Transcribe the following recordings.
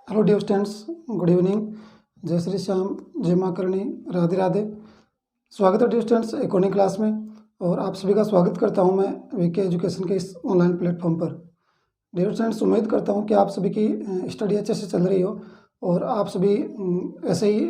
Hello dear students, good evening. जय श्री श्याम, जय माँ करणी, राधे राधे। स्वागत है डियर स्टूडेंट्स एक और नई क्लास में, और आप सभी का स्वागत करता हूं मैं वीके एजुकेशन के इस ऑनलाइन प्लेटफॉर्म पर। डियर स्टूडेंट्स, उम्मीद करता हूं कि आप सभी की स्टडी अच्छे से चल रही हो और आप सभी ऐसे ही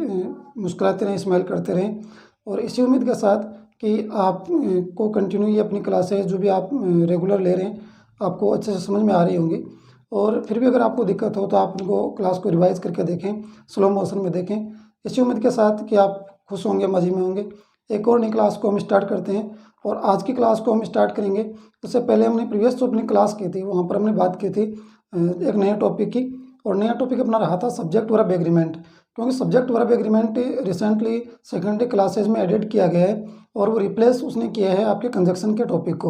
मुस्कुराते रहें, स्माइल करते रहें, और इसी उम्मीद के साथ कि आप को कंटिन्यू ये अपनी क्लासेज जो भी आप रेगुलर ले रहे हैं आपको अच्छे से समझ में आ रही होंगी। और फिर भी अगर आपको दिक्कत हो तो आप उनको क्लास को रिवाइज करके देखें, स्लो मोशन में देखें, इसी उम्मीद के साथ कि आप खुश होंगे, मज़े में होंगे। एक और नई क्लास को हम स्टार्ट करते हैं, और आज की क्लास को हम स्टार्ट करेंगे उससे पहले हमने प्रीवियस जो अपनी क्लास की थी वहाँ पर हमने बात की थी एक नए टॉपिक की, और नया टॉपिक अपना रहा था सब्जेक्ट वर्ब एग्रीमेंट। क्योंकि subject verb agreement recently secondary classes में एडिट किया गया है और वो रिप्लेस उसने किया है आपके कंजक्शन के टॉपिक को।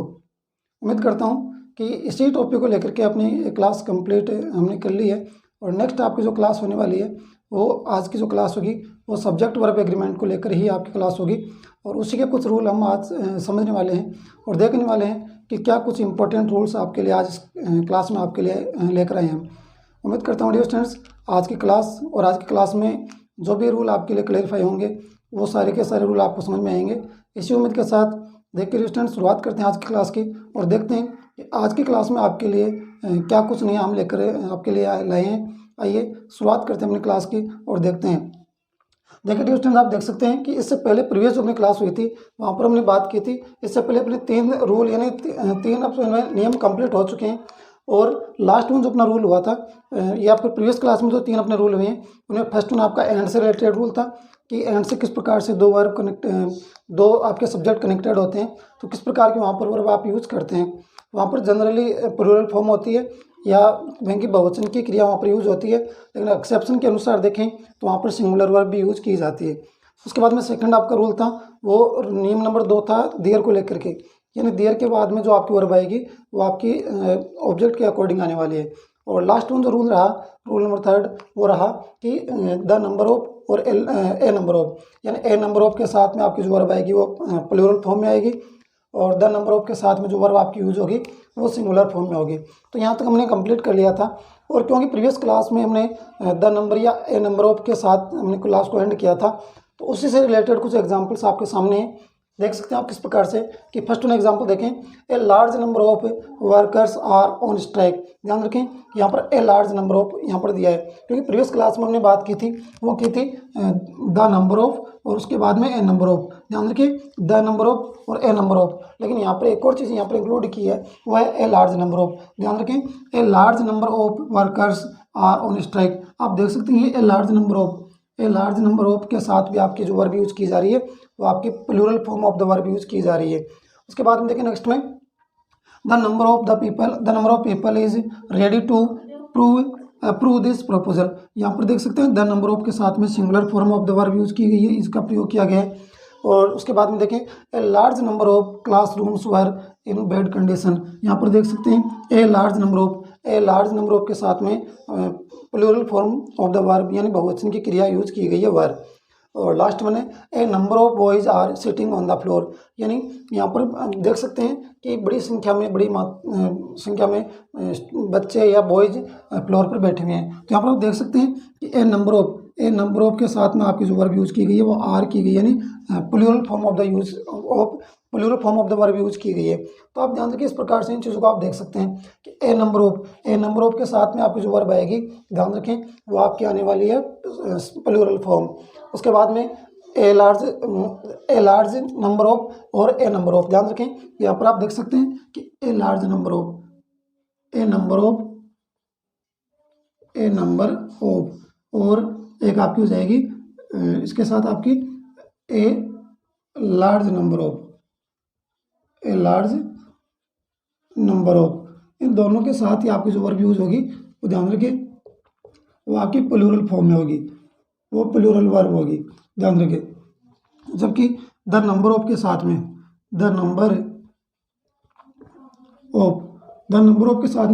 उम्मीद करता हूँ कि इसी टॉपिक को लेकर के अपनी क्लास कंप्लीट हमने कर ली है, और नेक्स्ट आपकी जो क्लास होने वाली है वो आज की जो क्लास होगी वो सब्जेक्ट वर्ब एग्रीमेंट को लेकर ही आपकी क्लास होगी। और उसी के कुछ रूल हम आज समझने वाले हैं और देखने वाले हैं कि क्या कुछ इंपॉर्टेंट रूल्स आपके लिए आज क्लास में आपके लिए लेकर आए हैं। उम्मीद करता हूँ डियर स्टूडेंट्स आज की क्लास में जो भी रूल आपके लिए क्लेरिफाई होंगे वो सारे के सारे रूल आपको समझ में आएंगे। इसी उम्मीद के साथ देखिए डियर स्टूडेंट्स, शुरुआत करते हैं आज की क्लास की और देखते हैं कि आज की क्लास में आपके लिए क्या कुछ नया हम लेकर आपके लिए लाए हैं। आइए शुरुआत करते हैं अपनी क्लास की और देखते हैं। देखिए डियर स्टूडेंट्स, आप देख सकते हैं कि इससे पहले प्रीवियस जो अपनी क्लास हुई थी वहाँ पर हमने बात की थी, इससे पहले अपने 3 रूल यानी 3 अपने नियम कंप्लीट हो चुके हैं। और लास्ट वन जो अपना रूल हुआ था ये आपके प्रीवियस क्लास में जो 3 अपने रूल हुए हैं उनमें फर्स्ट वन आपका एंड से रिलेटेड रूल था कि एंड से किस प्रकार से दो आपके सब्जेक्ट कनेक्टेड होते हैं, तो किस प्रकार के वहाँ पर वर्ब आप यूज़ करते हैं। वहाँ पर जनरली प्लूरल फॉर्म होती है या वहीं की बहुवचन की क्रिया वहाँ पर यूज़ होती है, लेकिन एक्सेप्शन के अनुसार देखें तो वहाँ पर सिंगुलर वर्ब भी यूज़ की जाती है। उसके बाद में सेकंड आपका रूल था, वो नियम नंबर 2 था देयर को लेकर के, यानी देयर के बाद में जो आपकी वर्ब आएगी वो आपकी ऑब्जेक्ट के अकॉर्डिंग आने वाली है। और लास्ट वन जो रूल रहा, रूल नंबर 3 वो रहा कि द नंबर ऑफ और ए नंबर ऑफ, यानी ए नंबर ऑफ के साथ में आपकी जो वर्ब आएगी वो प्लूरल फॉर्म में आएगी, और द नंबर ऑफ के साथ में जो वर्ब आपकी यूज होगी वो सिंगुलर फॉर्म में होगी। तो यहाँ तक हमने कंप्लीट कर लिया था। और क्योंकि प्रीवियस क्लास में हमने द नंबर या ए नंबर ऑफ के साथ हमने क्लास को एंड किया था, तो उसी से रिलेटेड कुछ एग्जांपल्स आपके सामने हैं। देख सकते हैं आप किस प्रकार से कि फर्स्ट वन एग्जांपल देखें, a large number of workers are on strike. ध्यान रखें यहाँ पर ए लार्ज नंबर ऑफ यहाँ पर दिया है, क्योंकि प्रीवियस क्लास में हमने बात की थी वो की थी द नंबर ऑफ और उसके बाद में ए नंबर ऑफ। ध्यान रखिए द नंबर ऑफ और ए नंबर ऑफ, लेकिन यहाँ पर एक और चीज़ यहाँ पर इंक्लूड की है वो है ए लार्ज नंबर ऑफ। ध्यान रखें a large number of workers are on strike. आप देख सकते हैं ए लार्ज नंबर ऑफ के साथ भी आपकी जो वर्ब यूज की जा रही है वो आपकी plural form of the verb use की जा रही है। उसके बाद में देखिए नेक्स्ट में the number of people is ready to prove this proposal. यहाँ पर देख सकते हैं द नंबर ऑफ के साथ में singular form of the verb use की गई है, इसका प्रयोग किया गया है। और उसके बाद में देखें a large number of classrooms were in bad condition. यहाँ पर देख सकते हैं ए लार्ज नंबर ऑफ के साथ में plural form of the verb यानी बहुवचन की क्रिया यूज की गई है वर्ब। और लास्ट में a number of boys are sitting on the floor, यानी यहाँ पर देख सकते हैं कि बड़ी संख्या में बच्चे या बॉयज फ्लोर पर बैठे हुए हैं। तो यहाँ पर आप देख सकते हैं कि ए नंबर ऑफ के साथ में आपकी जो वर्ब यूज की गई है वो आर की गई है, यानी plural form of the verb use की गई है। तो आप ध्यान रखिए इस प्रकार से इन चीज़ों को आप देख सकते हैं कि ए नंबर ऑफ के साथ में आपकी जो वर्ब आएगी ध्यान रखें वो आपकी आने वाली है प्लूरल फॉर्म। उसके बाद में ए लार्ज नंबर ऑफ और ए नंबर ऑफ। ध्यान रखें यहाँ पर आप देख सकते हैं कि ए नंबर ऑफ और एक आपकी हो जाएगी इसके साथ आपकी ए लार्ज नंबर ऑफ। इन दोनों के साथ ही आपकी जो वर्ब यूज होगी वो ध्यान रखिए वो आपकी प्लूरल फॉर्म में होगी, वो प्लूरल वर्ब होगी। ध्यान रखिए जबकि द नंबर ऑफ के साथ में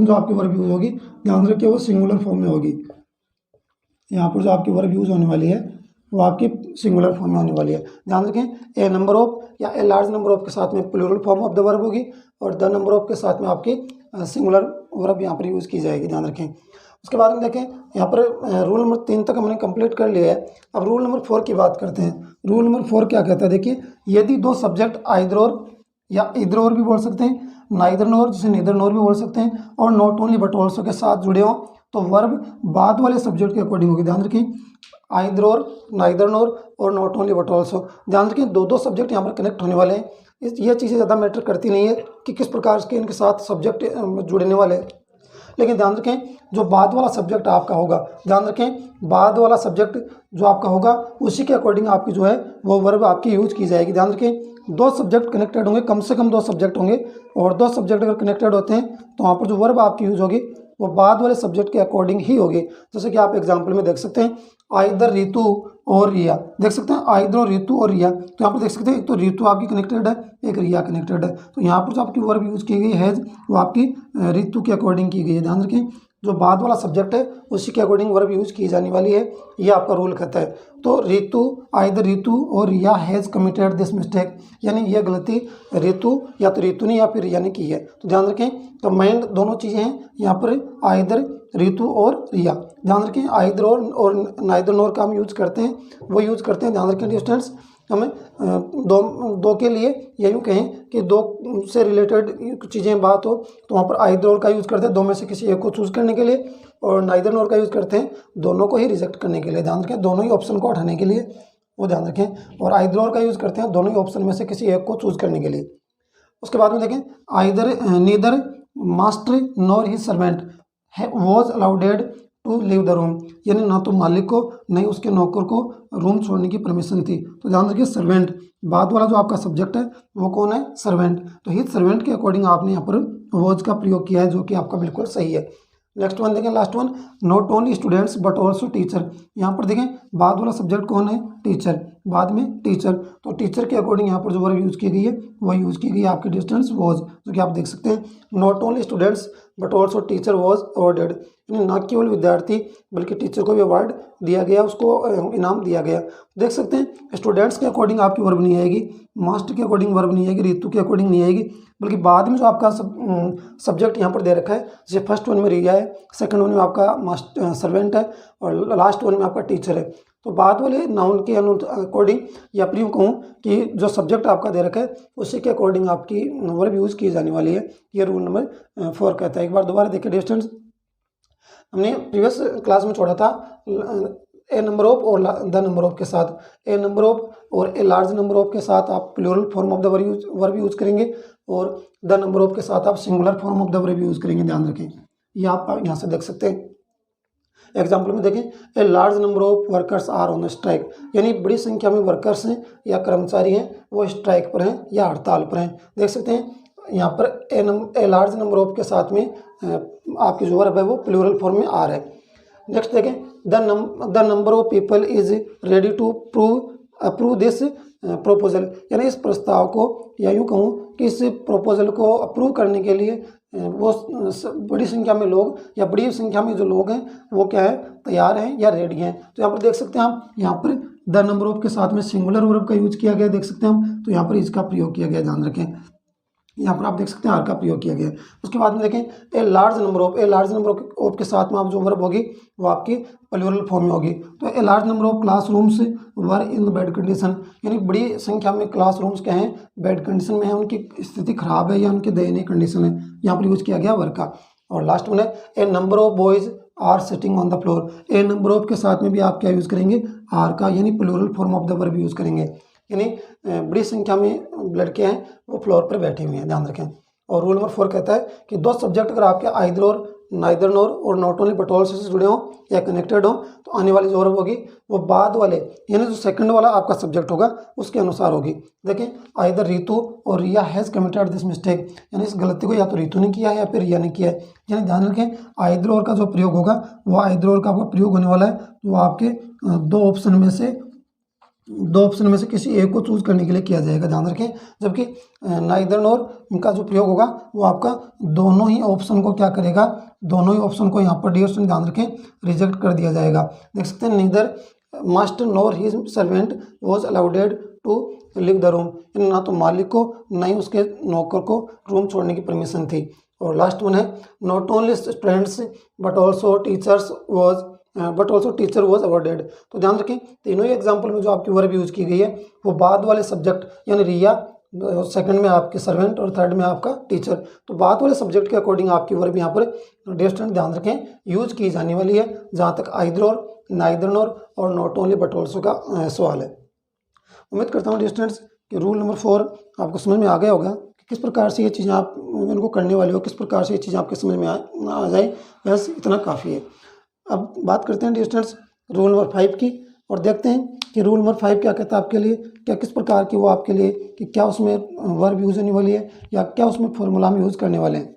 जो आपकी वर्ब यूज होगी ध्यान रखिए वो सिंगुलर फॉर्म में होगी। यहाँ पर जो आपकी वर्ब यूज होने वाली है वो आपकी सिंगुलर फॉर्म में होने वाली है। ध्यान रखें ए नंबर ऑफ या ए लार्ज नंबर ऑफ के साथ में plural form of the verb होगी और द नंबर ऑफ के साथ में आपकी सिंगुलर वर्ब यहाँ पर यूज़ की जाएगी। ध्यान रखें। उसके बाद में देखें यहाँ पर रूल नंबर 3 तक हमने कंप्लीट कर लिया है। अब रूल नंबर 4 की बात करते हैं। रूल नंबर 4 क्या कहता है, देखिए, यदि दो सब्जेक्ट आइदर और या इधर और भी बोल सकते हैं, नाइदर नोर जिसे नीदर नोर भी बोल सकते हैं, और नॉट ओनली बट ऑल्सो के साथ जुड़े हों तो वर्ब बाद वाले सब्जेक्ट के अकॉर्डिंग होगी। ध्यान रखें, आइदर और, नाइदर नोर और नॉट ओनली बट ऑल्सो। ध्यान रखें, दो चीज़ यहाँ पर कनेक्ट होने वाले हैं। ये चीज़ें ज़्यादा मैटर करती नहीं है कि किस प्रकार के इनके साथ सब्जेक्ट जुड़ने वाले हैं, लेकिन ध्यान रखें जो बाद वाला सब्जेक्ट आपका होगा, ध्यान रखें बाद वाला सब्जेक्ट जो आपका होगा उसी के अकॉर्डिंग आपकी जो है वो वर्ब आपकी यूज की जाएगी। ध्यान रखें, दो सब्जेक्ट कनेक्टेड होंगे, कम से कम दो सब्जेक्ट होंगे, और दो सब्जेक्ट अगर कनेक्टेड होते हैं तो वहाँ पर जो वर्ब आपकी यूज होगी वो बाद वाले सब्जेक्ट के अकॉर्डिंग ही होगी। जैसे कि आप एग्जाम्पल में देख सकते हैं, आइदर रितु और रिया, देख सकते हैं आइदर और रितु और रिया। तो यहाँ पर देख सकते हैं एक तो रितु आपकी कनेक्टेड है, एक रिया कनेक्टेड है, तो यहाँ पर जो आपकी वर्ब यूज की गई है वो आपकी रितु के अकॉर्डिंग की गई है। ध्यान रखें, जो बाद वाला सब्जेक्ट है उसी के अकॉर्डिंग वर्ब यूज की जाने वाली है, ये आपका रूल कहता है। तो रितु, आइदर रितु और रिया हैज़ कमिटेड दिस मिस्टेक, यानी यह गलती रितु या तो रितु ने या फिर रिया ने की है। तो ध्यान रखें, तो मेन दोनों चीज़ें हैं यहाँ पर, आइदर रितु और रिया। ध्यान रखें, आइदर और नाइदर नोर का हम यूज करते हैं, वो यूज करते हैं। ध्यान रखें स्टूडेंट्स, हमें दो के लिए या यूँ कहें कि दो से रिलेटेड चीज़ें बात हो तो वहाँ पर आइदर और का यूज़ करते हैं दो में से किसी एक को चूज़ करने के लिए, और नाइदर नोर का यूज़ करते हैं दोनों को ही रिजेक्ट करने के लिए। ध्यान रखें, दोनों ही ऑप्शन को हटाने के लिए, वो ध्यान रखें। और आइदर और का यूज़ करते हैं दोनों ही ऑप्शन में से किसी एक को चूज़ करने के लिए। उसके बाद में देखें, either neither master nor his servant was allowed to leave the room, यानी ना तो मालिक को नहीं उसके नौकर को रूम छोड़ने की परमिशन थी। तो ध्यान रखिए, सर्वेंट बाद वाला जो आपका सब्जेक्ट है वो कौन है, सर्वेंट। तो हिज सर्वेंट के अकॉर्डिंग आपने यहाँ पर वॉज का प्रयोग किया है, जो कि आपका बिल्कुल सही है। नेक्स्ट वन देखें, last one, not only students but also teacher. यहाँ पर देखें बाद वाला सब्जेक्ट कौन है, टीचर, बाद में टीचर। तो टीचर के अकॉर्डिंग यहाँ पर जो वर्ब यूज़ की गई है वह यूज़ की गई है आपकी डिस्टेंस वॉज, जो कि आप देख सकते हैं। Not only students but also teacher was awarded, यानी न केवल विद्यार्थी बल्कि टीचर को भी अवार्ड दिया गया, उसको इनाम दिया गया। देख सकते हैं स्टूडेंट्स के अकॉर्डिंग आपकी वर्ब नहीं आएगी, मास्टर के अकॉर्डिंग वर्ब नहीं आएगी, ऋतु के अकॉर्डिंग नहीं आएगी, बल्कि बाद में जो आपका सब्जेक्ट यहाँ पर दे रखा है, जैसे फर्स्ट वन में रिया है, सेकंड वन में आपका मास्टर सर्वेंट है, और लास्ट वन में आपका टीचर है। तो बाद वाले नाउन के अकॉर्डिंग, या फिर यूँ कहूँ कि जो सब्जेक्ट आपका दे रखा है उसी के अकॉर्डिंग आपकी वर्ब यूज़ की जाने वाली है। ये रूल नंबर 4 कहता है। एक बार दोबारा देखिए डिस्टेंस, हमने प्रीवियस क्लास में छोड़ा था ए नंबर ऑफ और द नंबर ऑफ के साथ, ए नंबर ऑफ और ए लार्ज नंबर ऑफ के साथ आप plural form of the verb use करेंगे, और द नंबर ऑफ के साथ आप singular form of the verb use करेंगे। ध्यान रखें, ये आप यहाँ से देख सकते हैं। एग्जाम्पल में देखें, a large number of workers are on strike, यानी बड़ी संख्या में वर्कर्स हैं या कर्मचारी हैं वो स्ट्राइक पर हैं या हड़ताल पर हैं। देख सकते हैं यहाँ पर ए लार्ज नंबर ऑफ के साथ में आपकी जो वर्ब है वो प्लूरल फॉर्म में आ रहा है। नेक्स्ट देखें, the number of people is ready to approve this proposal, यानी इस प्रस्ताव को, या यूँ कहूँ कि इस प्रोपोजल को अप्रूव करने के लिए वो बड़ी संख्या में लोग या बड़ी संख्या में जो लोग हैं वो क्या है, तैयार हैं या रेडी हैं। तो यहाँ पर देख सकते हैं आप, यहाँ पर द नंबर ऑफ के साथ में सिंगुलर वर्ब का यूज किया गया, देख सकते हैं हम, तो यहाँ पर इसका प्रयोग किया गया। ध्यान रखें, यहाँ पर आप देख सकते हैं आर का प्रयोग किया गया है। उसके बाद में देखें, ए लार्ज नंबर ऑफ के साथ में आप जो वर्ब होगी वो आपकी प्लूरल फॉर्म में होगी। तो ए large number of classrooms were in bad condition, यानी बड़ी संख्या में क्लासरूम्स क्या हैं, बैड कंडीशन में है, उनकी स्थिति खराब है या उनकी दयनीय कंडीशन है, यहाँ पर यूज किया गया वर्ब का। और लास्ट वन है, a number of boys are sitting on the floor, a number of के साथ में भी आप क्या यूज करेंगे, आर का, यानी plural form of the verb use करेंगे, यानी बड़ी संख्या में लड़के हैं वो फ्लोर पर बैठे हुए हैं। ध्यान रखें। और रूल नंबर 4 कहता है कि दो सब्जेक्ट अगर आपके आइदर और, नाइदर नोर और not only but also say जुड़े हों या कनेक्टेड हों तो आने वाली जो वर्ब होगी वो बाद वाले, यानी जो सेकंड वाला आपका सब्जेक्ट होगा उसके अनुसार होगी। देखें, आइदर रितु और रिया हैज़ कमिटेड दिस मिस्टेक, यानी इस गलती को या तो रितु ने किया है या फिर रिया ने किया है। यानी ध्यान रखें, आइदर और का जो प्रयोग होगा वो आइदर और का आपका प्रयोग होने वाला है, वो आपके दो ऑप्शन में से किसी एक को चूज करने के लिए किया जाएगा। ध्यान रखें, जबकि नाइदर नोर इनका जो प्रयोग होगा वो आपका दोनों ही ऑप्शन को क्या करेगा, दोनों ही ऑप्शन को यहाँ पर डिस्टेंस ध्यान रखें रिजेक्ट कर दिया जाएगा। देख सकते हैं, neither master nor his servant was allowed to leave the room, यानी ना तो मालिक को ना ही उसके नौकर को रूम छोड़ने की परमिशन थी। और लास्ट वन है not only students but also teacher was awarded. तो ध्यान रखें तीनों ही एग्जाम्पल में जो आपकी वर्ब यूज की गई है वो बाद वाले सब्जेक्ट यानी रिया, सेकंड में आपके सर्वेंट और थर्ड में आपका टीचर, तो बाद वाले सब्जेक्ट के अकॉर्डिंग आपकी वर्ब यहाँ पर डियर स्टूडेंट ध्यान रखें यूज की जाने वाली है, जहाँ तक आइदर और, नाइदर नॉर और नॉट ओनली बट ऑल्सो का सवाल है। उम्मीद करता हूँ डियर स्टूडेंट्स कि रूल नंबर 4 आपको समझ में आ गया होगा कि किस प्रकार से ये चीज़ें आप इनको करने वाले हो, किस प्रकार से ये चीज़ें आपके समझ में आ जाए, बस इतना काफ़ी है। अब बात करते हैं डियर स्टूडेंट्स रूल नंबर 5 की और देखते हैं कि रूल नंबर 5 क्या कहता है आपके लिए, क्या किस प्रकार की वो आपके लिए कि क्या उसमें वर्ब यूज होने वाली है या क्या उसमें फॉर्मूला में यूज करने वाले हैं।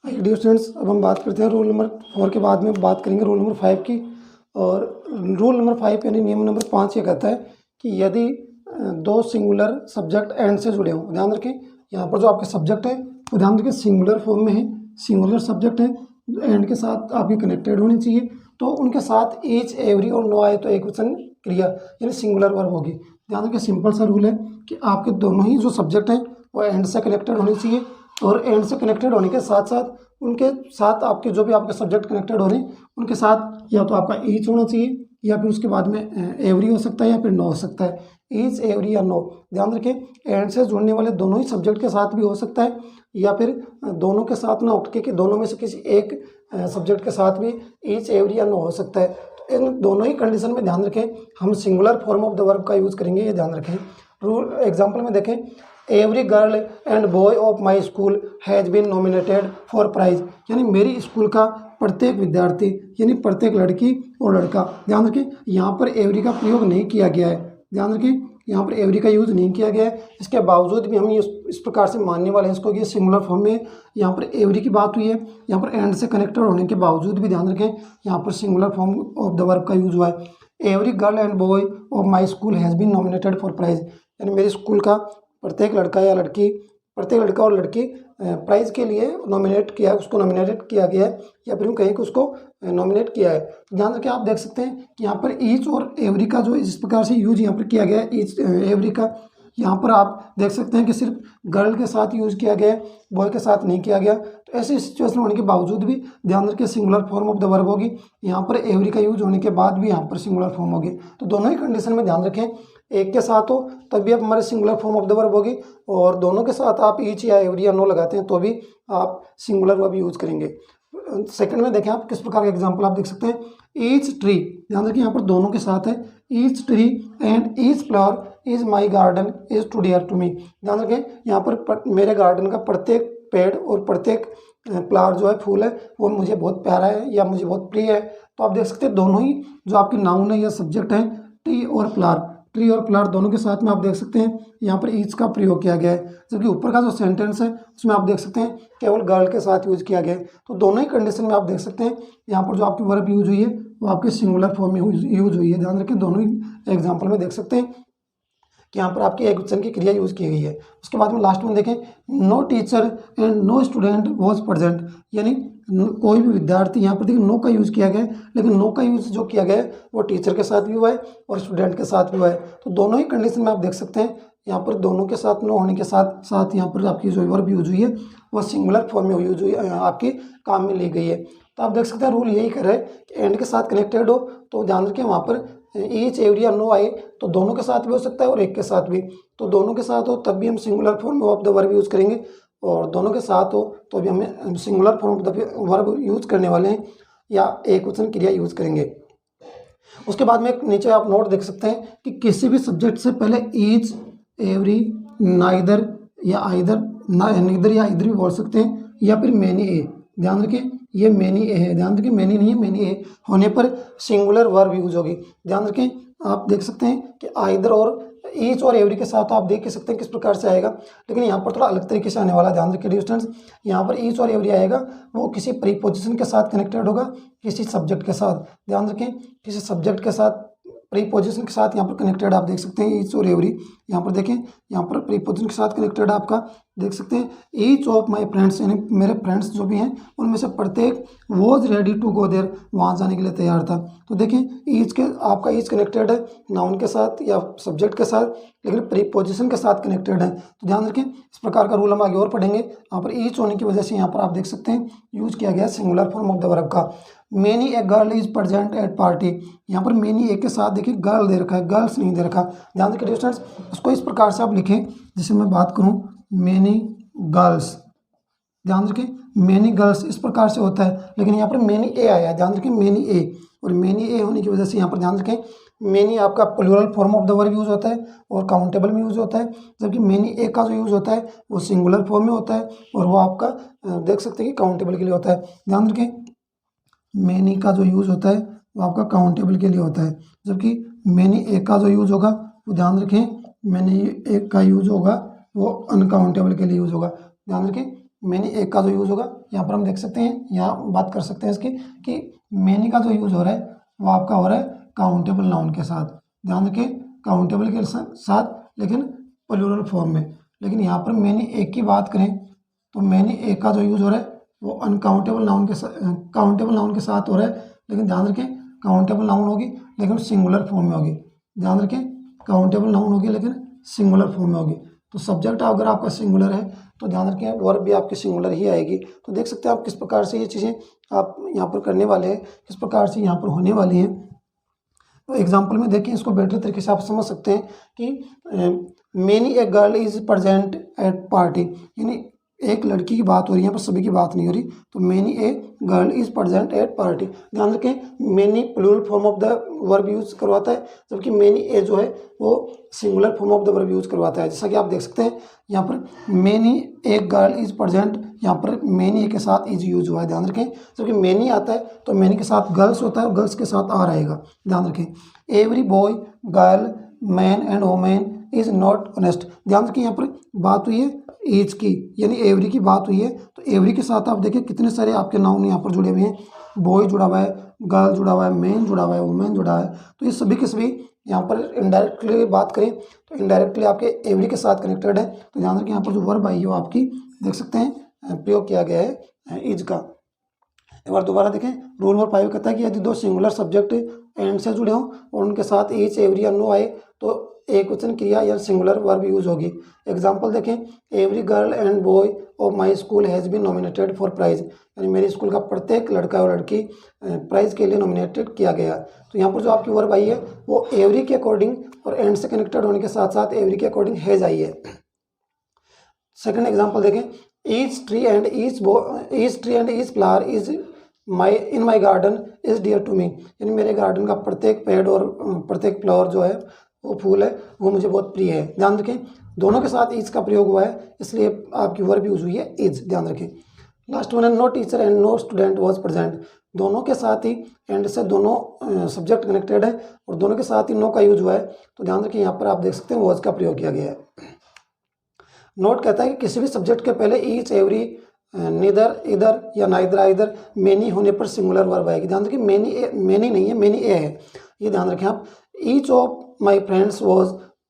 डियर स्टूडेंट्स अब हम बात करते हैं रूल नंबर 4 के बाद में बात करेंगे रूल नंबर 5 की। और रूल नंबर 5 यानी नियम नंबर 5 ये कहता है कि यदि दो सिंगुलर सब्जेक्ट एंड से जुड़े हों, ध्यान रखें यहाँ पर जो आपके सब्जेक्ट है वो ध्यान रखें सिंगुलर फॉर्म में है, सिंगुलर सब्जेक्ट है, एंड के साथ आपकी कनेक्टेड होनी चाहिए, तो उनके साथ ईच एवरी और नो आए तो एक वचन क्रिया यानी सिंगुलर वर्ब होगी। ध्यान रखें सिंपल सा रूल है कि आपके दोनों ही जो सब्जेक्ट हैं वो एंड से कनेक्टेड होने चाहिए, और एंड से कनेक्टेड होने के साथ साथ उनके साथ आपके जो भी आपके सब्जेक्ट कनेक्टेड हो रहे हैं उनके साथ या तो आपका ईच होना चाहिए या फिर उसके बाद में एवरी हो सकता है या फिर नो हो सकता है, ईच एवरी या नो। ध्यान रखें एंड से जुड़ने वाले दोनों ही सब्जेक्ट के साथ भी हो सकता है या फिर दोनों के साथ ना उठ के कि दोनों में से किसी एक सब्जेक्ट के साथ भी ईच एवरी या नो हो सकता है। तो इन दोनों ही कंडीशन में ध्यान रखें हम singular form of the verb का यूज़ करेंगे, ये ध्यान रखें। रूल एग्जाम्पल में देखें every girl and boy of my school has been nominated for prize, यानी मेरी स्कूल का प्रत्येक विद्यार्थी यानी प्रत्येक लड़की और लड़का, ध्यान रखें यहाँ पर एवरी का प्रयोग नहीं किया गया है, ध्यान रखें यहाँ पर एवरी का यूज़ नहीं किया गया है, इसके बावजूद भी हम इस प्रकार से मानने वाले हैं इसको कि सिंगुलर फॉर्म में यहाँ पर एवरी की बात हुई है, यहाँ पर एंड से कनेक्टेड होने के बावजूद भी ध्यान रखें यहाँ पर singular form of the verb का यूज हुआ है। Every girl and boy of my school has been nominated for prize, यानी मेरे स्कूल का प्रत्येक लड़का या लड़की, प्रत्येक लड़का और लड़की प्राइज़ के लिए नॉमिनेट किया है, उसको नॉमिनेटेड किया गया है या फिर हम कहें कि उसको नॉमिनेट किया है। तो ध्यान रखें आप देख सकते हैं कि यहाँ पर ईच और एवरी का जो इस प्रकार से यूज यहाँ पर किया गया है, ईच एवरी का यहाँ पर आप देख सकते हैं कि सिर्फ गर्ल के साथ यूज़ किया गया है, बॉय के साथ नहीं किया गया। तो ऐसी सिचुएशन होने के बावजूद भी ध्यान रखिए singular form of the verb होगी, यहाँ पर एवरी का यूज होने के बाद भी यहाँ पर सिंगुलर फॉर्म होगी। तो दोनों ही कंडीशन में ध्यान रखें एक के साथ हो तभी अब हमारे singular form of the verb होगी, और दोनों के साथ आप ईच या एवरी या नो लगाते हैं तो भी आप सिंगुलर वर्ब यूज करेंगे। सेकंड में देखें आप किस प्रकार का एग्जांपल आप देख सकते हैं ईच ट्री, ध्यान रखिए यहाँ पर दोनों के साथ है each tree and each flower is my garden is too dear to me. ध्यान रखें यहाँ पर मेरे गार्डन का प्रत्येक पेड़ और प्रत्येक फ्लावर जो है फूल है वो मुझे बहुत प्यारा है या मुझे बहुत प्रिय है। तो आप देख सकते हैं दोनों ही जो आपके नाउन है या सब्जेक्ट है ट्री और फ्लावर, ट्री और फ्लावर दोनों के साथ में आप देख सकते हैं यहाँ पर ईच का प्रयोग किया गया है, जबकि ऊपर का जो सेंटेंस है उसमें आप देख सकते हैं केवल गर्ल के साथ यूज किया गया है। तो दोनों ही कंडीशन में आप देख सकते हैं यहाँ पर जो आपकी वर्ब यूज हुई है वो आपके सिंगुलर फॉर्म में यूज हुई है। ध्यान रखें दोनों ही एग्जाम्पल में देख सकते हैं कि यहाँ पर आपकी एक वचन की क्रिया यूज की गई है। उसके बाद में लास्ट में देखें no teacher and no student was present, यानी कोई भी विद्यार्थी, यहाँ पर देखिए नो का यूज किया गया है, लेकिन नो का यूज जो किया गया है वो टीचर के साथ भी हुआ है और स्टूडेंट के साथ भी हुआ है। तो दोनों ही कंडीशन में आप देख सकते हैं यहाँ पर दोनों के साथ नो होने के साथ साथ यहाँ पर आपकी जो वर्ब यूज हुई है वो सिंगुलर फॉर्म में यूज हुई आपकी काम में ली गई है। तो आप देख सकते हैं रूल यही कर रहा है कि एंड के साथ कनेक्टेड हो तो ध्यान रखें वहाँ पर ईच एवरी या नो आए तो दोनों के साथ भी हो सकता है और एक के साथ भी, तो दोनों के साथ हो तब भी हम singular form of the verb use करेंगे, और दोनों के साथ हो तो भी हमें singular form of the verb use करने वाले हैं या एक वचन क्रिया यूज़ करेंगे। उसके बाद में नीचे आप नोट देख सकते हैं कि किसी भी सब्जेक्ट से पहले ईच एवरी नाइदर या आइदर नीदर या इधर भी बोल सकते हैं या फिर मैनी ए, ध्यान रखें ये मैनी ए है, ध्यान रखें मैनी नहीं है मैनी ए होने पर सिंगुलर वर्ब यूज होगी। ध्यान रखें आप देख सकते हैं कि आइदर और ईच और एवरी के साथ आप देख सकते हैं किस प्रकार से आएगा, लेकिन यहाँ पर थोड़ा अलग तरीके से आने वाला। ध्यान रखिए डिस्टेंस यहाँ पर ईच और एवरी आएगा वो किसी प्रीपोजिशन के साथ कनेक्टेड होगा किसी सब्जेक्ट के साथ, ध्यान रखें किसी सब्जेक्ट के साथ प्रीपोजिशन के साथ यहाँ पर कनेक्टेड आप देख सकते हैं ईच और एवरी। यहाँ पर देखें यहाँ पर प्रीपोजिशन के साथ कनेक्टेड आपका देख सकते हैं ईच ऑफ माई फ्रेंड्स, यानी मेरे फ्रेंड्स जो भी हैं उनमें से प्रत्येक was ready to go there, वहाँ जाने के लिए तैयार था। तो देखिए ईच के आपका ईच कनेक्टेड है नाउन के साथ या सब्जेक्ट के साथ, लेकिन प्रीपोजिशन के साथ कनेक्टेड है। तो ध्यान रखें इस प्रकार का रूल हम आगे और पढ़ेंगे। यहाँ पर ईच होने की वजह से यहाँ पर आप देख सकते हैं यूज किया गया singular form of the verb का। Many a girl is present at party, यहाँ पर मेनी ए के साथ देखिए गर्ल दे रखा है, गर्ल्स नहीं दे रखा। ध्यान रखिए स्टूडेंट्स, उसको इस प्रकार से आप लिखें, जैसे मैं बात करूँ मेनी गर्ल्स, ध्यान रखें मेनी गर्ल्स इस प्रकार से होता है, लेकिन यहाँ पर मेनी ए आया है। ध्यान रखें मेनी ए, और मेनी ए होने की वजह से यहाँ पर ध्यान रखें मेनी आपका plural form of the verb use होता है और काउंटेबल में यूज होता है, जबकि मेनी ए का जो यूज होता है वो सिंगुलर फॉर्म में होता है और वो आपका देख सकते हैं कि काउंटेबल के लिए होता है। ध्यान रखें मेनी का जो यूज होता है वो आपका काउंटेबल के लिए होता है, जबकि मेनी ए का जो यूज होगा वो ध्यान रखें मेनी ए का यूज होगा वो अनकाउंटेबल के लिए यूज होगा। ध्यान रखें मेनी ए का जो यूज होगा, यहाँ पर हम देख सकते हैं, यहाँ बात कर सकते हैं इसकी कि मेनी का जो यूज हो रहा है वो आपका हो रहा है काउंटेबल नाउन के साथ। ध्यान रखें काउंटेबल के साथ लेकिन प्लूरल फॉर्म में। लेकिन यहाँ पर मेनी ए की बात करें तो मेनी ए का जो यूज हो रहा है वो अनकाउंटेबल नाउन के साथ, काउंटेबल नाउन के साथ हो रहा है, लेकिन ध्यान रखें काउंटेबल नाउन होगी लेकिन सिंगुलर फॉर्म में होगी। ध्यान रखें काउंटेबल नाउन होगी लेकिन सिंगुलर फॉर्म में होगी। तो सब्जेक्ट अगर आपका सिंगुलर है तो ध्यान रखें वर्ब भी आपकी सिंगुलर ही आएगी। तो देख सकते हैं आप किस प्रकार से ये चीज़ें आप यहाँ पर करने वाले हैं, किस प्रकार से यहाँ पर होने वाली हैं। तो एग्जाम्पल में देखिए इसको बेटर तरीके से आप समझ सकते हैं कि many a girl is present at party, यानी एक लड़की की बात हो रही है, यहाँ पर सभी की बात नहीं हो रही। तो many a girl is present at party, ध्यान रखें many plural form of the verb use करवाता है, जबकि मेनी ए जो है वो singular form of the verb use करवाता है। जैसा कि आप देख सकते हैं यहाँ पर many a girl is present, यहाँ पर मेनी ए के साथ इज यूज हुआ है। ध्यान रखें जबकि मेनी आता है तो मेनी के साथ गर्ल्स होता है और गर्ल्स के साथ आर आएगा। ध्यान रखें every boy girl man and women is not honest, ध्यान रखें यहाँ पर बात हुई है एज की, यानी एवरी की बात हुई है। तो एवरी के साथ आप देखिए कितने सारे आपके नाउन यहाँ पर जुड़े हुए हैं, बॉय जुड़ा हुआ है, गर्ल जुड़ा हुआ है, मैन जुड़ा हुआ है, वुमेन जुड़ा है। तो ये सभी के सभी यहाँ पर इनडायरेक्टली बात करें तो इनडायरेक्टली आपके एवरी के साथ कनेक्टेड है। तो ध्यान रखें यहाँ पर जो वर्ब आई है वो आपकी देख सकते हैं प्रयोग किया गया है इज का। एक बार दोबारा देखें रूल नंबर 5 कहता है कि यदि दो सिंगुलर सब्जेक्ट एंड से जुड़े हों और उनके साथ ईच एवरी या नो आए तो एक वचन क्रिया या सिंगुलर वर्ब यूज होगी। एग्जाम्पल देखें every girl and boy of my school has been nominated for prize, यानी मेरे स्कूल का प्रत्येक लड़का और लड़की प्राइज के लिए नॉमिनेटेड किया गया। तो यहाँ पर जो आपकी वर्ब आई है वो एवरी के अकॉर्डिंग और एंड से कनेक्टेड होने के साथ साथ एवरी के अकॉर्डिंग हैज़ आई है। सेकंड एग्जाम्पल देखें each tree and each flower is in my garden is dear to me, यानी मेरे गार्डन का प्रत्येक पेड़ और प्रत्येक फ्लावर जो है वो फूल है वो मुझे बहुत प्रिय है। ध्यान रखें दोनों के साथ इज का प्रयोग हुआ है इसलिए आपकी वर्ब यूज हुई है इज। ध्यान रखें लास्ट वन है no teacher and no student was present, दोनों के साथ ही एंड से दोनों सब्जेक्ट कनेक्टेड है और दोनों के साथ ही नो का यूज हुआ है। तो ध्यान रखें यहाँ पर आप देख सकते हैं वॉज का प्रयोग किया गया है। नोट कहता है कि किसी भी सब्जेक्ट के पहले ईच एवरी नीदर इधर या नाइदर आइदर मेनी होने पर सिंगुलर वर्ब आएगी। ध्यान रखें मेनी नहीं है मेनी ए है, ये ध्यान रखें आप। Each of my friends was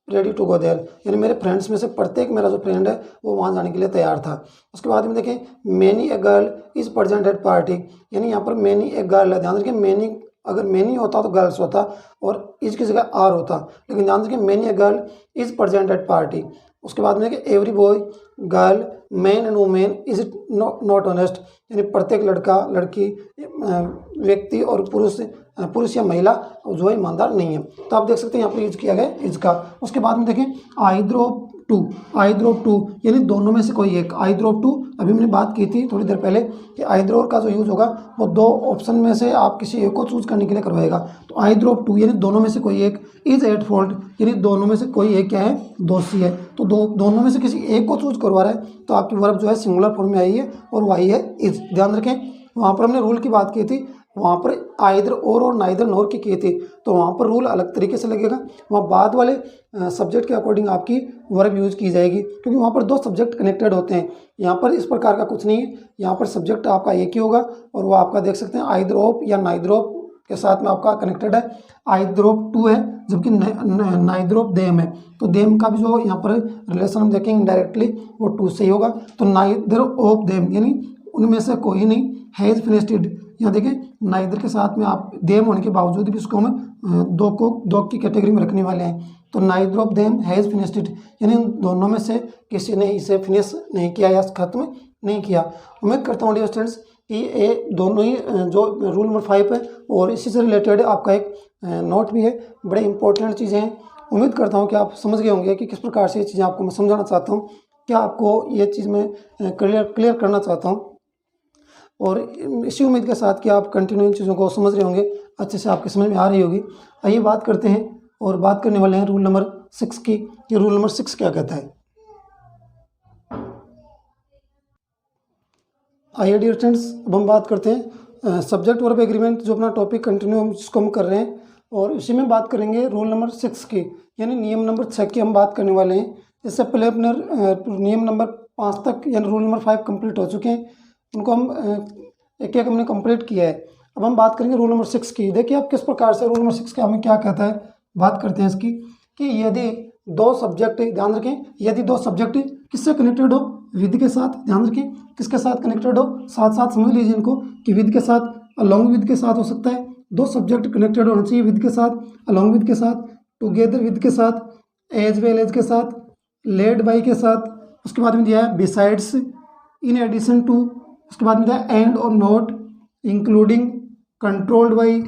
ready to go there, यानी मेरे फ्रेंड्स में से प्रत्येक मेरा जो फ्रेंड है वो वहाँ जाने के लिए तैयार था। उसके बाद में देखें many a girl is present at party, यानी यहाँ पर मेनी ए गर्ल है। ध्यान रखें मेनी अगर मेनी होता तो गर्ल्स होता और इज की जगह आर होता, लेकिन ध्यान रखें many a girl is present at party. उसके बाद में देखिए every boy girl man and women is not honest, यानी प्रत्येक लड़का लड़की व्यक्ति और पुरुष या महिला जो है ईमानदार नहीं है। तो आप देख सकते हैं यहाँ पर यूज किया गया इज का। उसके बाद में देखें आइदर ऑफ टू यानी दोनों में से कोई एक। आइदर ऑफ टू अभी मैंने बात की थी थोड़ी देर पहले कि आइदर और का जो यूज होगा वो दो ऑप्शन में से आप किसी एक को चूज करने के लिए करवाएगा। तो आइदर ऑफ टू यानी दोनों में से कोई एक, इज एट फॉल्ट यानी दोनों में से कोई एक क्या है दोषी है। तो दोनों में से किसी एक को चूज करवा रहा है तो आपकी वर्ब जो है सिंगुलर फॉर्म में आई है और वो आई है इज। ध्यान रखें वहाँ पर हमने रूल की बात की थी, वहाँ पर आइदर और नाइदर नोर की थी, तो वहाँ पर रूल अलग तरीके से लगेगा। वहाँ बाद वाले सब्जेक्ट के अकॉर्डिंग आपकी वर्ब यूज की जाएगी क्योंकि वहाँ पर दो सब्जेक्ट कनेक्टेड होते हैं। यहाँ पर इस प्रकार का कुछ नहीं है, यहाँ पर सब्जेक्ट आपका एक ही होगा और वो आपका देख सकते हैं आइदर ऑफ या नाइदर ऑफ के साथ में आपका कनेक्टेड है। आइदर ऑफ टू है जबकि नाइदर ऑफ देम है, तो देम का भी जो यहाँ पर रिलेशन हम देखेंगे इनडायरेक्टली वो टू से ही होगा। तो नाइदर ऑफ देम यानी उनमें से कोई नहीं हैज़ फिनिश्ड इट। यहाँ देखिए नाइदर के साथ में आप देम होने के बावजूद भी उसको हम दो की कैटेगरी में रखने वाले हैं। तो neither of them has finished it यानी उन दोनों में से किसी ने इसे फिनिश नहीं किया या खत्म नहीं किया। उम्मीद करता हूँ डियर स्टूडेंट्स कि ये दोनों ही जो रूल नंबर 5 है और इसी से रिलेटेड आपका एक नोट भी है, बड़े इंपॉर्टेंट चीज़ें हैं। उम्मीद करता हूँ कि आप समझ गए होंगे कि किस प्रकार से ये चीज़ें आपको मैं समझाना चाहता हूँ, क्या आपको ये चीज़ मैं क्लियर करना चाहता हूँ। और इसी उम्मीद के साथ कि आप कंटिन्यू इन चीज़ों को समझ रहे होंगे, अच्छे से आपके समझ में आ रही होगी। आइए बात करते हैं और बात करने वाले हैं रूल नंबर 6 की कि रूल नंबर 6 क्या कहता है। आइए डियर स्टूडेंट्स अब हम बात करते हैं सब्जेक्ट वर्ब एग्रीमेंट, जो अपना टॉपिक कंटिन्यू हम जिसको हम कर रहे हैं, और इसी में बात करेंगे रूल नंबर 6 की यानी नियम नंबर 6 की हम बात करने वाले हैं। इससे पहले अपने नियम नंबर 5 तक यानी रूल नंबर 5 कंप्लीट हो चुके हैं, उनको हम एक एक हमने कंप्लीट किया है। अब हम बात करेंगे रूल नंबर 6 की। देखिए आप किस प्रकार से रूल नंबर 6 का हमें क्या कहता है, बात करते हैं इसकी कि यदि दो सब्जेक्ट, ध्यान रखें, यदि दो सब्जेक्ट किससे कनेक्टेड हो, विद के साथ, ध्यान रखें किसके साथ कनेक्टेड हो, साथ साथ समझ लीजिए इनको कि विद के साथ, अलॉन्ग विद के साथ हो सकता है। दो सब्जेक्ट कनेक्टेड होना चाहिए विद के साथ, अलॉन्ग विद के साथ, टुगेदर विद के साथ, एज वेल एज के साथ, लेड बाई के साथ, उसके बाद में दिया है बिसाइड्स, इन एडिशन टू, उसके बाद में दिया है एंड और not, including, controlled by,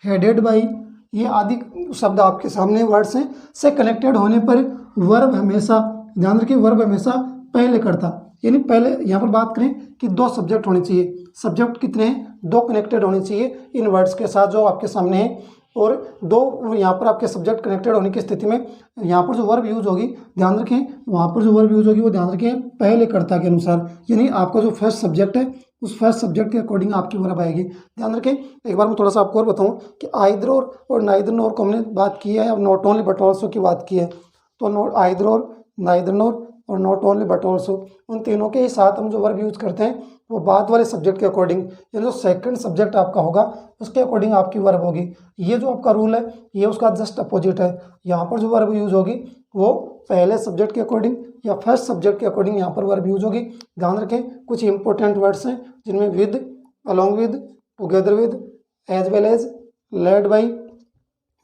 headed by, ये आदि शब्द आपके सामने वर्ड्स हैं। से कनेक्टेड होने पर वर्ब हमेशा, ध्यान रखिए वर्ब हमेशा पहले करता, यानी पहले यहाँ पर बात करें कि दो सब्जेक्ट होने चाहिए। सब्जेक्ट कितने हैं, दो कनेक्टेड होने चाहिए इन वर्ड्स के साथ जो आपके सामने है, और दो यहाँ पर आपके सब्जेक्ट कनेक्टेड होने की स्थिति में यहाँ पर जो वर्ब यूज होगी, ध्यान रखें वहाँ पर जो वर्ब यूज होगी वो ध्यान रखें पहले कर्ता के अनुसार, यानी आपका जो फर्स्ट सब्जेक्ट है उस फर्स्ट सब्जेक्ट के अकॉर्डिंग आपकी वर्ब आएगी। ध्यान रखें, एक बार मैं थोड़ा सा आपको और बताऊं कि आइदर और नाइदर नोर को हमने बात की है, अब नॉट ओनली बट ऑल्सो की बात की है। तो आइदर और, नाइदर नोर और नॉट ओनली बट ऑल्सो, उन तीनों के ही साथ हम जो वर्ब यूज करते हैं वो बाद वाले सब्जेक्ट के अकॉर्डिंग, यानी जो सेकंड सब्जेक्ट आपका होगा उसके अकॉर्डिंग आपकी वर्ब होगी। ये जो आपका रूल है ये उसका जस्ट अपोजिट है। यहाँ पर जो वर्ब यूज होगी वो पहले सब्जेक्ट के अकॉर्डिंग या फर्स्ट सब्जेक्ट के अकॉर्डिंग यहाँ पर वर्ब यूज होगी। ध्यान रखें कुछ इंपॉर्टेंट वर्ड्स हैं जिनमें with, along with, together with, as well as, led by,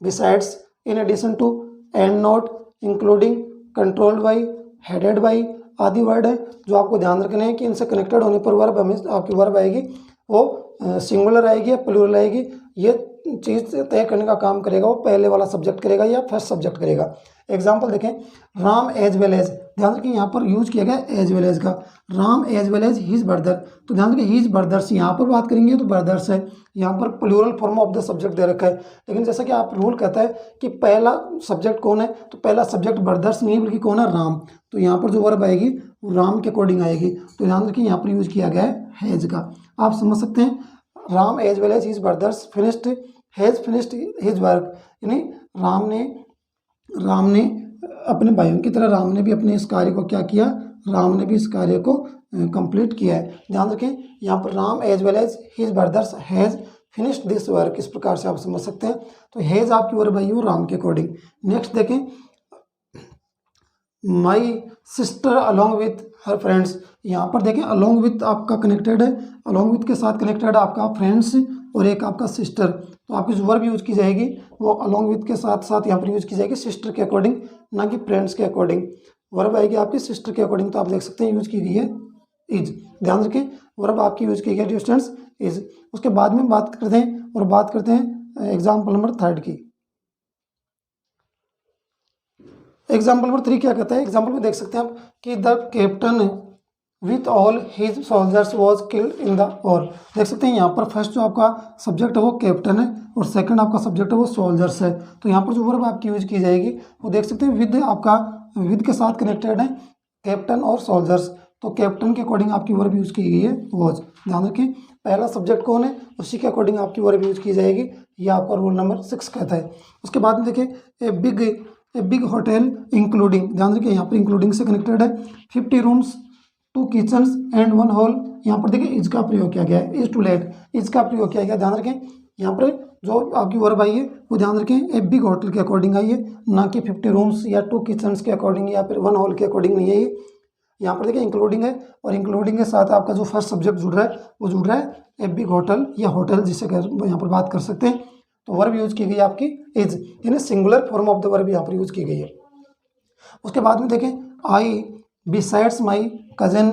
besides, in addition to, and not, including, controlled by, headed by आदि वर्ड है जो आपको ध्यान रखने हैं कि इनसे कनेक्टेड होने पर वर्ब हमें आपकी वर्ब आएगी वो सिंगुलर आएगी या प्लूरल आएगी। ये चीज़ तय करने का काम करेगा वो पहले वाला सब्जेक्ट करेगा या फर्स्ट सब्जेक्ट करेगा। एग्जाम्पल देखें, राम एज वेल एज, ध्यान रखें यहाँ पर यूज किया गया एज वेल एज का, Ram as well as his brother, तो ध्यान रखें हीज ब्रदर्स, यहाँ पर बात करेंगे तो ब्रदर्स है, यहाँ पर plural form of the subject दे रखा है। लेकिन जैसा कि आप रूल कहता है कि पहला सब्जेक्ट कौन है, तो पहला सब्जेक्ट ब्रदर्स नहीं बल्कि कौन है, राम, तो यहाँ पर जो वर्ब आएगी वो राम के अकॉर्डिंग आएगी। तो ध्यान रखिए यहाँ पर यूज किया गया है हैज का, आप समझ सकते हैं। Ram as well as his brothers finished, has finished his work, यानी राम ने अपने भाइयों की तरह राम ने भी अपने इस कार्य को क्या किया, राम ने भी इस कार्य को कंप्लीट किया है। ध्यान रखें यहाँ पर Ram as well as his brothers has finished this work, इस प्रकार से आप समझ सकते हैं। तो हैज आपकी वर्ब आई हो राम के अकॉर्डिंग। नेक्स्ट देखें, my sister along with her friends, यहाँ पर देखें अलॉन्ग विथ आपका कनेक्टेड है, अलॉन्ग विथ के साथ कनेक्टेड है आपका फ्रेंड्स और एक आपका सिस्टर, तो आपकी जो वर्ब यूज की जाएगी वो अलॉन्ग विथ के साथ साथ यहाँ पर यूज की जाएगी सिस्टर के अकॉर्डिंग, ना कि फ्रेंड्स के अकॉर्डिंग। वर्ब आएगी आपकी सिस्टर के अकॉर्डिंग, तो आप देख सकते हैं यूज की गई है इज। ध्यान रखें वर्ब आपकी यूज की गई है स्टूडेंट्स इज। उसके बाद में बात करते हैं एग्जाम्पल नंबर 3 की। एग्जाम्पल नंबर 3 क्या कहता है, एग्जाम्पल में देख सकते हैं आप कि the captain with all his soldiers was killed in the war. देख सकते हैं यहाँ पर फर्स्ट जो आपका सब्जेक्ट है वो कैप्टन है और सेकंड आपका सब्जेक्ट है वो सोल्जर्स है। तो यहाँ पर जो वर्ब आपकी यूज की जाएगी वो देख सकते हैं विद, आपका विद के साथ कनेक्टेड है कैप्टन और सोल्जर्स, तो कैप्टन के अकॉर्डिंग आपकी वर्ब यूज की गई है वॉज। ध्यान रखें पहला सब्जेक्ट कौन है उसी के अकॉर्डिंग आपकी वर्ब यूज की जाएगी, ये आपका रूल नंबर 6 कहता है। उसके बाद में देखिए ए बिग होटल इंक्लूडिंग, ध्यान रखिए यहाँ पर इंक्लूडिंग से कनेक्टेड है, 50 रूम्स, 2 किचन्स एंड 1 हॉल। यहाँ पर देखिए इज का प्रयोग किया गया है, इज टू लेट, इज का प्रयोग किया गया। ध्यान रखें यहाँ पर जो आपकी वर्ब आई है वो ध्यान रखें ए बिग होटल के अकॉर्डिंग आई है, ना कि 50 रूम्स या 2 किचन्स के अकॉर्डिंग या फिर 1 हॉल के अकॉर्डिंग नहीं है ये। यहाँ पर देखिए इंक्लूडिंग है, और इंक्लूडिंग के साथ आपका जो फर्स्ट सब्जेक्ट जुड़ रहा है वो जुड़ रहा है ए बिग होटल या होटल, जिसे यहाँ पर बात कर सकते हैं। तो वर्ब यूज की गई आपकी इज, यानी singular form of the verb यहाँ पर यूज की गई है। उसके बाद में देखें I besides my cousin,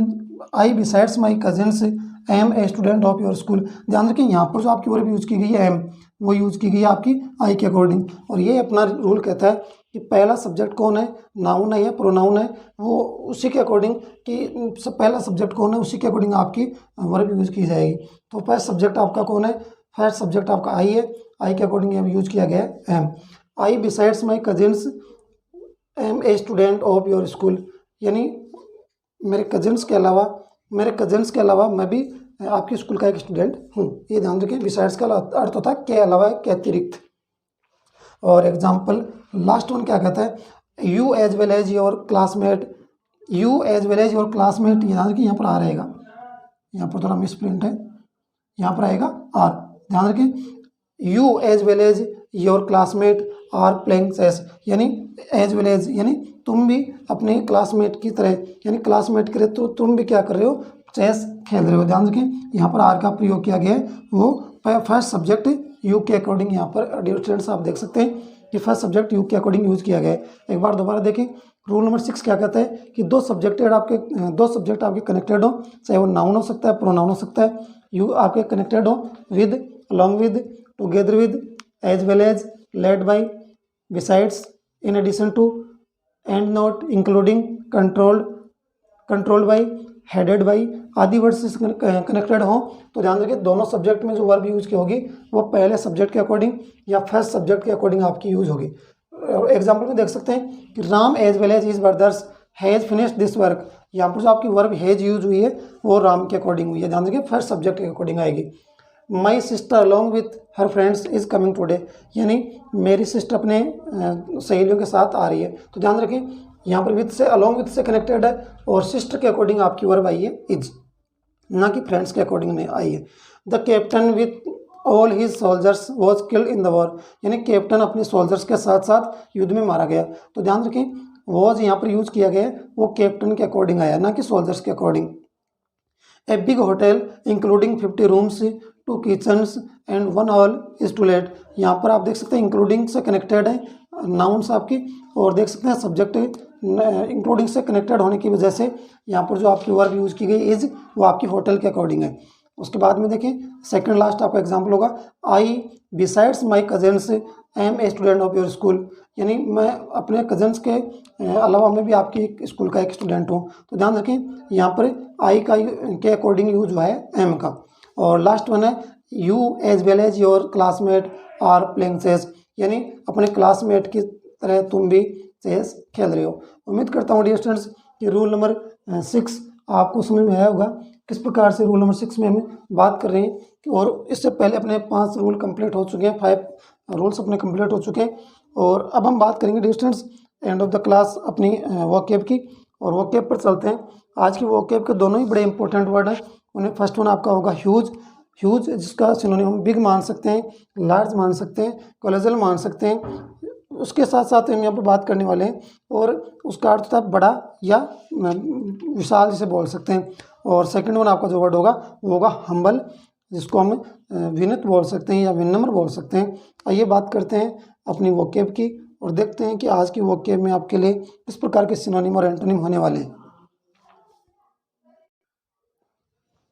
I besides my cousins am a student of your school. ध्यान रखें यहाँ पर जो आपकी वर्ब यूज की गई है एम, वो यूज की गई है आपकी आई के अकॉर्डिंग। और ये अपना रूल कहता है कि पहला सब्जेक्ट कौन है, नाउन है या प्रोनाउन है, वो उसी के अकॉर्डिंग कि पहला सब्जेक्ट कौन है उसी के अकॉर्डिंग आपकी वर्ब यूज की जाएगी। तो फर्स्ट सब्जेक्ट आपका कौन है, फर्स्ट सब्जेक्ट आपका आई है, आई के अकॉर्डिंग यहाँ यूज किया गया है am. I besides my cousins am a student of your school, यानी मेरे कजिन्स के अलावा मैं भी आपके स्कूल का एक स्टूडेंट हूँ। ये ध्यान रखें, बिसाइड्स का अर्थ होता है के अलावा, के अतिरिक्त। और एग्जाम्पल लास्ट वन क्या कहता है, you as well as your classmate, you as well as your classmate. ध्यान रखें यहाँ पर आ रहेगा, यहाँ पर थोड़ा मिसप्रिंट है, यहाँ पर आएगा आर। ध्यान रखें you as well as your classmate are playing chess, यानी एज वेल एज यानी तुम भी अपने क्लासमेट की तरह, यानी क्लासमेट की तरह तो तुम भी क्या कर रहे हो, चेस खेल रहे हो। ध्यान रखें यहाँ पर आर का प्रयोग किया गया है, वो फर्स्ट सब्जेक्ट यू के अकॉर्डिंग, यहाँ पर डियर स्टूडेंट्स आप देख सकते हैं कि फर्स्ट सब्जेक्ट यू के अकॉर्डिंग यूज किया गया है। एक बार दोबारा देखें, रूल नंबर 6 क्या कहता है कि दो सब्जेक्ट आपके कनेक्टेड हो, चाहे वो नाउन हो सकता है, प्रोनाउन हो सकता है, यू आपके कनेक्टेड हो with, along with, together with, as well as, led by, besides, in addition to, and not, including, controlled by, headed by आदि वर्ड से कनेक्टेड हो। तो ध्यान रखिए दोनों सब्जेक्ट में जो वर्ब यूज की होगी वो पहले सब्जेक्ट के अकॉर्डिंग या फर्स्ट सब्जेक्ट के अकॉर्डिंग आपकी यूज होगी। एग्जाम्पल में देख सकते हैं कि Ram as well as his brothers has finished this work, यहाँ पर जो आपकी वर्ब हैज यूज हुई है वो राम के अकॉर्डिंग हुई है। ध्यान रखिए फर्स्ट सब्जेक्ट के अकॉर्डिंग आएगी। My sister along with her friends is coming today, यानी मेरी सिस्टर अपने सहेलियों के साथ आ रही है। तो ध्यान रखें यहाँ पर विथ से, अलॉन्ग विथ से कनेक्टेड है, और सिस्टर के अकॉर्डिंग आपकी वर्ब आई है इज, ना कि फ्रेंड्स के अकॉर्डिंग में आई है। The captain with all his soldiers was killed in the war, यानी कैप्टन अपने सोल्जर्स के साथ साथ युद्ध में मारा गया। तो ध्यान रखें वॉज यहाँ पर यूज किया गया वो कैप्टन के अकॉर्डिंग आया, ना कि सोल्जर्स के according. A big hotel including 50 rooms, 2 kitchens and 1 hall is too late, यहाँ पर आप देख सकते हैं इंक्लूडिंग से कनेक्टेड है नाउन्स आपकी, और देख सकते हैं सब्जेक्ट इंक्लूडिंग से कनेक्टेड होने की वजह से यहाँ पर जो आपकी वर्ब यूज की गई इज वो आपकी होटल के अकॉर्डिंग है। उसके बाद में देखें सेकंड लास्ट आपका एग्जांपल होगा, I besides my cousins am a student of your school, यानी मैं अपने कजन्स के अलावा मैं भी आपकी स्कूल का एक स्टूडेंट हूँ। तो ध्यान रखें यहाँ पर आई का के अकॉर्डिंग यूज हुआ है एम का। और लास्ट वन है you as well as your classmate are playing chess, यानी अपने क्लासमेट की तरह तुम भी चेस खेल रहे हो। उम्मीद करता हूँ डियर स्टूडेंट्स कि रूल नंबर 6 आपको समझ में आया होगा, किस प्रकार से रूल नंबर 6 में हम बात कर रहे हैं। और इससे पहले अपने 5 रूल कंप्लीट हो चुके हैं, 5 रूल्स अपने कंप्लीट हो चुके हैं। और अब हम बात करेंगे dear students end of the class अपनी वोकैब की, और वोकैब पर चलते हैं। आज की वोकैब के दोनों ही बड़े इंपॉर्टेंट वर्ड हैं। उन्हें फर्स्ट वन आपका होगा ह्यूज, ह्यूज जिसका सिनोनिम हम बिग मान सकते हैं, लार्ज मान सकते हैं, कोलोसल मान सकते हैं। उसके साथ साथ हम यहाँ पर बात करने वाले हैं, और उसका अर्थ था बड़ा या विशाल जिसे बोल सकते हैं। और सेकंड वन आपका जो वर्ड होगा वो होगा हम्बल, जिसको हम विनम्र बोल सकते हैं या विनम्र बोल सकते हैं। आइए बात करते हैं अपनी वोकैब की, और देखते हैं कि आज की वोकैब में आपके लिए किस प्रकार के सिनोनिम और एंटोनिम होने वाले हैं।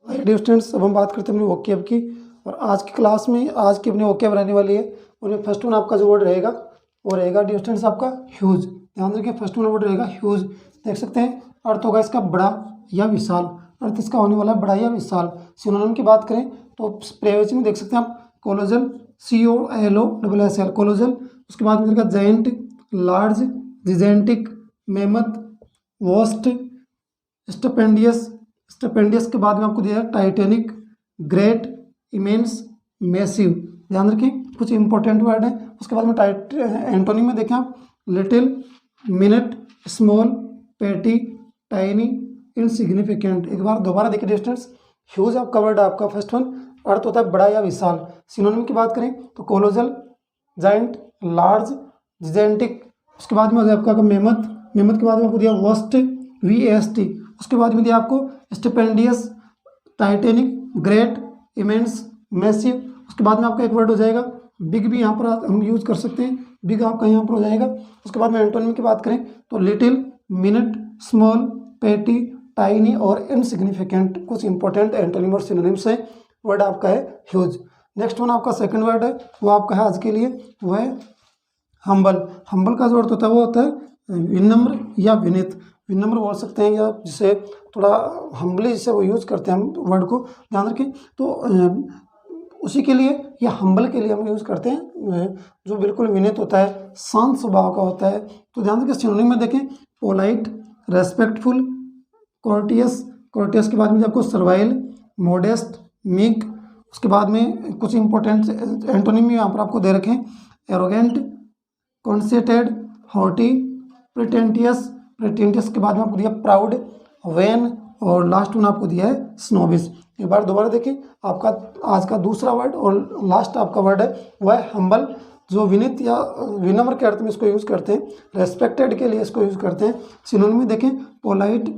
डियर स्टूडेंट्स अब हम बात करते हैं अपनी वोकैब की, और आज की क्लास में आज की अपनी वोकैब रहने वाली है। उनमें फर्स्ट वन आपका जो वर्ड रहेगा वो रहेगा डियर स्टूडेंट्स आपका ह्यूज। ध्यान रखिए फर्स्ट वन वर्ड रहेगा ह्यूज। देख सकते हैं अर्थ होगा इसका बड़ा या विशाल, अर्थ इसका होने वाला है बड़ा या विशाल। सिनोनिम की बात करें तो पर्यायवाची में देख सकते हैं आप कोलोजल, COLOSSL कोलोजल। उसके बाद में रहेगा जायंट, लार्ज, जिजेंटिक, मेमथ, वोस्ट, स्टपेंडियस। स्टपेंडियस के बाद में आपको दिया है टाइटेनिक, ग्रेट, इमेंस, मैसिव। ध्यान रखें कुछ इंपॉर्टेंट वर्ड हैं। उसके बाद में एंटोनिम में देखें आप लिटिल, मिनट, स्मॉल, पेटी, टाइनी, इनसिग्निफिकेंट। एक बार दोबारा देखिए डिस्टेंस ह्यूज आपका वर्ड आपका फर्स्ट वन अर्थ होता है बड़ा या विशाल। सिनोनिम की बात करें तो कोलोजल, जाइंट, लार्ज, जिजेंटिक। उसके बाद में हो जाए आपका मेमथ, मेमथ के बाद में आपको दिया वस्ट, VAST। उसके बाद में दिया आपको स्टिपेंडियस, टाइटेनिक, ग्रेट, इमेंस, मैसिव। उसके बाद में आपका एक वर्ड हो जाएगा बिग, भी यहाँ पर हम यूज कर सकते हैं, बिग आपका यहाँ पर हो जाएगा। उसके बाद में एंटोनिम की बात करें तो लिटिल, मिनट, स्मॉल, पेटी, टाइनी और इनसिग्निफिकेंट कुछ इंपॉर्टेंट एंटोनिम और सिनोनिम्स हैं। वर्ड आपका है ह्यूज। नेक्स्ट वन आपका सेकंड वर्ड है, वो आपका है आज के लिए, वो है हम्बल। हम्बल का जो अर्थ होता है वो होता है विनम्र या विनीत। विनम्र बोल सकते हैं, या जिसे थोड़ा हम्बली जिसे वो यूज़ करते हैं हम वर्ड को, ध्यान रखें। तो उसी के लिए या हम्बल के लिए हम यूज़ करते हैं जो बिल्कुल विनीत होता है, शांत स्वभाव का होता है। तो ध्यान रखें सिनोनिम में देखें पोलाइट, रेस्पेक्टफुल, कोर्टियस। कोर्टियस के बाद में आपको सर्वाइल, मोडेस्ट, मीक। उसके बाद में कुछ इंपॉर्टेंट एंटोनिम यहाँ पर आपको दे रखे हैं, एरोगेंट, कॉन्सेटेड, हॉटी, प्रिटेंटियस। प्रिटेंटियस के बाद में आपको दिया प्राउड, वैन, और लास्ट वन आपको दिया है स्नोबिस। एक बार दोबारा देखिए, आपका आज का दूसरा वर्ड और लास्ट आपका वर्ड है वह है हम्बल, जो विनीत या विनम्र के अर्थ में इसको यूज़ करते हैं, रेस्पेक्टेड के लिए इसको यूज़ करते हैं। सिनोनिम में देखें polite,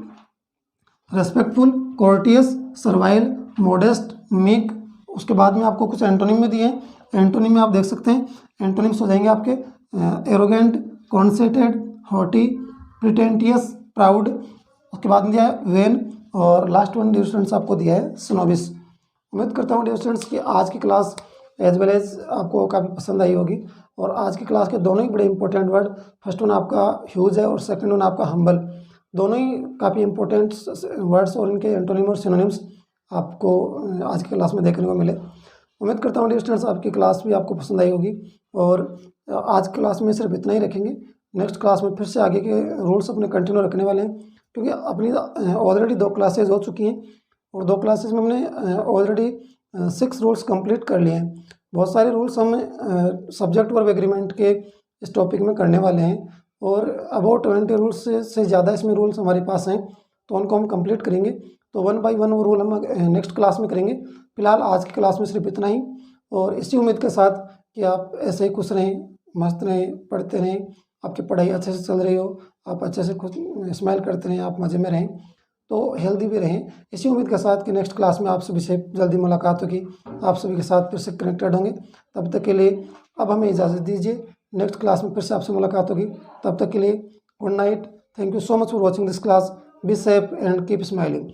respectful, courteous, servile, modest, meek. उसके बाद में आपको कुछ एंटोनिम में दिए हैं, एंटोनिम में आप देख सकते हैं, एंटोनिम्स हो जाएंगे आपके एरोगेंट, कॉन्सेटेड, हॉटी, प्रिटेंटियस, प्राउड। उसके बाद में दिया है वेन, और लास्ट वन डियर स्टूडेंट्स आपको दिया है स्नोबिस। उम्मीद करता हूँ डियर स्टूडेंट्स कि आज की क्लास एज वेल एज आपको काफ़ी पसंद आई होगी। और आज की क्लास के दोनों ही बड़े इंपॉर्टेंट वर्ड, फर्स्ट वन आपका ह्यूज है और सेकंड वन आपका हम्बल, दोनों ही काफ़ी इंपॉर्टेंट वर्ड्स और इनके एंटोनिम और सिनोनिम्स आपको आज की क्लास में देखने को मिले। उम्मीद करता हूँ डियर स्टूडेंट्स आपकी क्लास भी आपको पसंद आई होगी। और आज क्लास में सिर्फ इतना ही रखेंगे, नेक्स्ट क्लास में फिर से आगे के रूल्स अपने कंटिन्यू रखने वाले हैं, क्योंकि अपनी ऑलरेडी 2 क्लासेज हो चुकी हैं और 2 क्लासेज में हमने ऑलरेडी 6 रूल्स कंप्लीट कर लिए हैं। बहुत सारे रूल्स हम सब्जेक्ट वर्ब एग्रीमेंट के इस टॉपिक में करने वाले हैं, और अबाउट 20 रूल्स से ज़्यादा इसमें रूल्स हमारे पास हैं, तो उनको हम कंप्लीट करेंगे। तो 1 बाय 1 वो रूल हम नेक्स्ट क्लास में करेंगे। फिलहाल आज की क्लास में सिर्फ इतना ही, और इसी उम्मीद के साथ कि आप ऐसे ही खुश रहें, मस्त रहें, पढ़ते रहें, आपकी पढ़ाई अच्छे से चल रही हो, आप अच्छे से खुश स्माइल करते रहें, आप मज़े में रहें, तो हेल्दी भी रहें। इसी उम्मीद के साथ कि नेक्स्ट क्लास में आप सभी से जल्दी मुलाकात होगी, आप सभी के साथ फिर से कनेक्टेड होंगे। तब तक के लिए अब हमें इजाज़त दीजिए, नेक्स्ट क्लास में फिर से आपसे मुलाकात होगी। तब तक के लिए good night. Thank you so much for watching this class. Be safe and keep smiling.